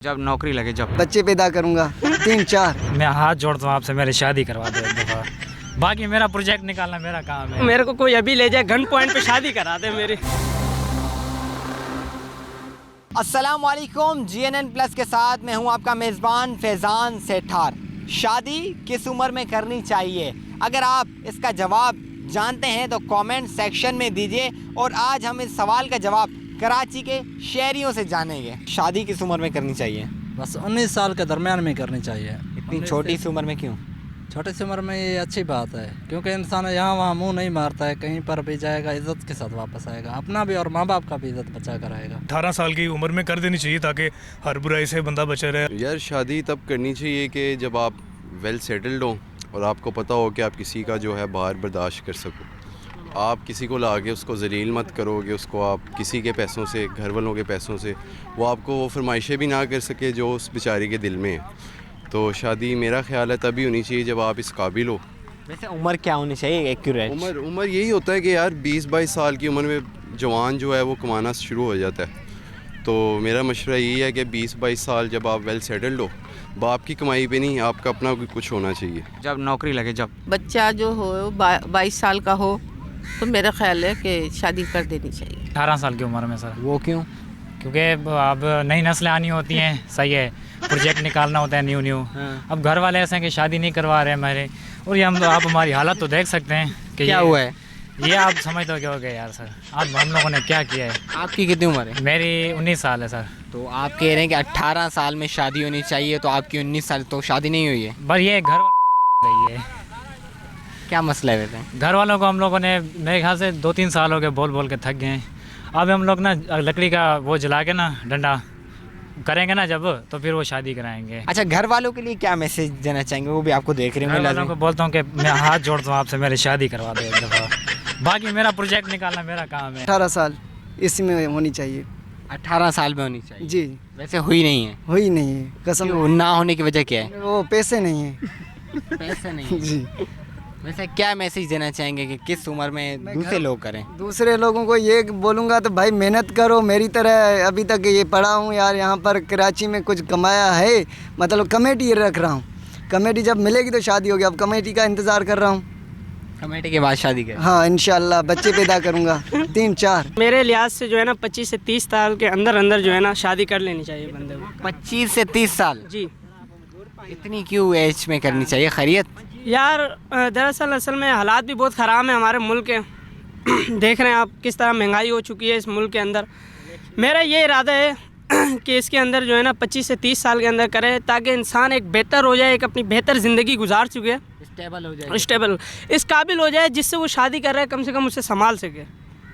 जब नौकरी लगे, जब बच्चे पैदा करूंगा 3-4। मैं हाथ जोड़ता हूँ आपसे, मेरी शादी करवा दो एक दफ़ा। बाकी मेरा प्रोजेक्ट निकालना मेरा काम है। मेरे को कोई अभी ले जाए गन पॉइंट पे शादी करा दे मेरी। अस्सलाम वालेकुम, GNN प्लस के साथ मैं हूं आपका मेज़बान फैज़ान सेठार। शादी किस उम्र में करनी चाहिए? अगर आप इसका जवाब जानते हैं तो कमेंट सेक्शन में दीजिए और आज हम इस सवाल का जवाब कराची के शहरियों से जानेंगे। शादी किस उम्र में करनी चाहिए? बस 19 साल के दरमियान में करनी चाहिए। इतनी छोटी सी उम्र में क्यों? छोटी सी उम्र में ये अच्छी बात है, क्योंकि इंसान यहाँ वहाँ मुंह नहीं मारता है, कहीं पर भी जाएगा इज्जत के साथ वापस आएगा, अपना भी और माँ बाप का भी इज्जत बचा कर आएगा। 18 साल की उम्र में कर देनी चाहिए ताकि हर बुराई से बंदा बचा रहे। यार शादी तब करनी चाहिए कि जब आप वेल सेटल्ड हो और आपको पता हो कि आप किसी का जो है बाहर बर्दाश्त कर सको। आप किसी को ला के उसको जलील मत करोगे, उसको आप किसी के पैसों से, घर वालों के पैसों से वो आपको वो फरमाइशें भी ना कर सके जो उस बेचारी के दिल में है। तो शादी मेरा ख्याल है तभी होनी चाहिए जब आप इस काबिल हो। वैसे उम्र क्या होनी चाहिए एक्यूरेट? उम्र यही होता है कि यार 20-22 साल की उम्र में जवान जो है वो कमाना शुरू हो जाता है। तो मेरा मशवरा यही है कि 20-22 साल जब आप वेल सेटल्ड हो, बाप की कमाई पे नहीं, आपका अपना कुछ होना चाहिए। जब नौकरी लगे, जब बच्चा जो हो 22 साल का हो तो मेरा ख्याल है कि शादी कर देनी चाहिए। 18 साल की उम्र में सर। वो क्यों? क्योंकि अब नई नस्लें आनी होती हैं, सही है, प्रोजेक्ट निकालना होता है न्यू। अब घर वाले ऐसे हैं कि शादी नहीं करवा रहे हमारे, और ये आप हमारी हालत तो देख सकते हैं कि क्या हुआ है। ये आप समझते हो क्या हो गया यार सर, अब हम लोगों ने क्या किया है। आपकी कितनी उम्र है? मेरी 19 साल है सर। तो आप कह रहे हैं कि 18 साल में शादी होनी चाहिए, तो आपकी 19 साल तो शादी नहीं हुई है। बस ये घर रही है। क्या मसला है वैसे? घर वालों को हम लोगों ने मेरे ख्याल से 2-3 साल हो गए बोल बोल के थक गए हैं। अब हम लोग ना लकड़ी का वो जला के ना डंडा करेंगे ना जब, तो फिर वो शादी कराएंगे। अच्छा, घर वालों के लिए क्या मैसेज देना चाहेंगे? वो भी आपको देख रहे घर वालों होंगे। को बोलता हूँ कि मैं हाथ जोड़ता हूँ आपसे, मेरी शादी करवा दो एक दफ़ा। बाकी मेरा प्रोजेक्ट निकालना मेरा काम है। 18 साल इसी में होनी चाहिए। 18 साल में होनी चाहिए जी। वैसे हुई नहीं है? हुई नहीं है, कसम। क्यों? ना होने की वजह क्या है? वो पैसे नहीं है। पैसे नहीं जी। वैसे क्या मैसेज देना चाहेंगे कि किस उम्र में दूसरे लोग करें? दूसरे लोगों को ये बोलूँगा तो भाई मेहनत करो, मेरी तरह अभी तक ये पढ़ा हूँ यार, यहाँ पर कराची में कुछ कमाया है, मतलब कमेटी रख रहा हूँ। कमेटी जब मिलेगी तो शादी होगी, अब कमेटी का इंतज़ार कर रहा हूँ। कमेटी के बाद शादी करें? हाँ इंशाल्लाह, बच्चे पैदा करूँगा 3-4। मेरे लिहाज से जो है ना 25 से 30 साल के अंदर अंदर जो है ना शादी कर लेनी चाहिए बंदे को। 25 से 30 साल? जी। इतनी क्यों एज में करनी चाहिए? खैरियत? यार दरअसल असल में हालात भी बहुत ख़राब हैं हमारे मुल्क के। देख रहे हैं आप किस तरह महंगाई हो चुकी है इस मुल्क के अंदर। मेरा ये इरादा है कि इसके अंदर जो है ना 25 से 30 साल के अंदर करे, ताकि इंसान एक बेहतर हो जाए, एक अपनी बेहतर ज़िंदगी गुजार चुके, स्टेबल हो जाए, स्टेबल, इस काबिल हो जाए जिससे वो शादी कर रहा है कम से कम उससे संभाल सके।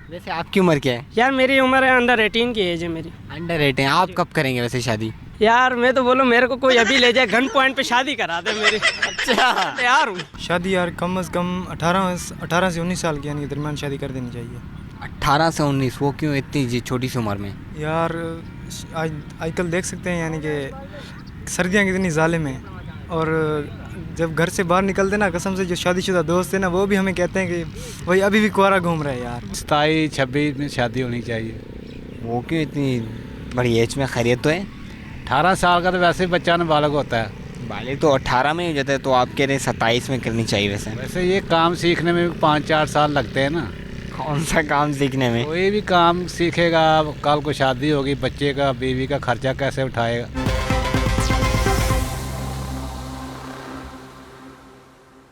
वैसे आपकी उम्र क्या है? यार मेरी उम्र है अंडर 18 की एज है मेरी। अंडर 18? आप कब करेंगे वैसे शादी? यार मैं तो बोलूँ मेरे को कोई अभी ले जाए गन पॉइंट पे शादी करा दे मेरी। अच्छा तैयार हूँ। शादी यार कम से कम 18 से 19 साल के यानी के दरमियान शादी कर देनी चाहिए। 18 से 19? वो क्यों इतनी छोटी सी उम्र में? यार आजकल देख सकते हैं यानी कि सर्दियाँ कितनी ज़ालिम हैं, और जब घर से बाहर निकलते ना, कसम से जो शादीशुदा दोस्त है ना वो भी हमें कहते हैं कि वही अभी भी कुंवारा घूम रहे हैं यार। 27-26 में शादी होनी चाहिए। वो क्यों इतनी बड़ी एज में? खैरियत तो है? 18 साल का तो वैसे ही बच्चा नाबालग होता है। बालिग तो 18 में हो जाता है, तो आप कह रहे हैं 27 में करनी चाहिए। वैसे ये काम सीखने में भी 5-4 साल लगते हैं ना। कौन सा काम सीखने में? कोई भी काम सीखेगा, कल को शादी होगी, बच्चे का बीवी का खर्चा कैसे उठाएगा।